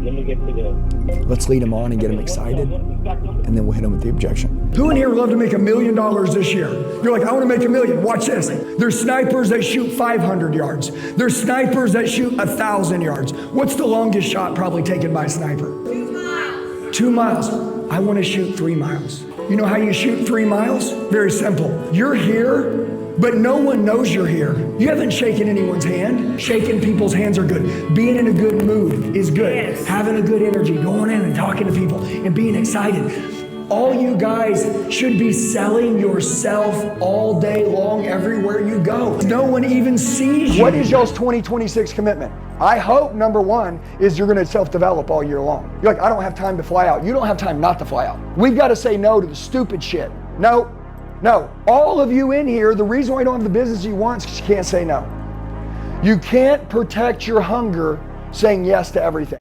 let me get to the... Let's lead them on and get them excited, and then we'll hit them with the objection. Who in here would love to make $1 million this year? You're like, I want to make $1 million. Watch this. There's snipers that shoot 500 yards. There's snipers that shoot 1,000 yards. What's the longest shot probably taken by a sniper? 2 miles. 2 miles. I want to shoot 3 miles. You know how you shoot 3 miles? Very simple. You're here, but no one knows you're here. You haven't shaken anyone's hand. Shaking people's hands are good. Being in a good mood is good. Yes. Having a good energy, going in and talking to people and being excited. All you guys should be selling yourself all day long, everywhere you go. No one even sees you. What is y'all's 2026 commitment? I hope number one is you're gonna self-develop all year long. You're like, I don't have time to fly out. You don't have time not to fly out. We've got to say no to the stupid shit. No. All of you in here, the reason why you don't have the business you want is because you can't say no. You can't protect your hunger saying yes to everything.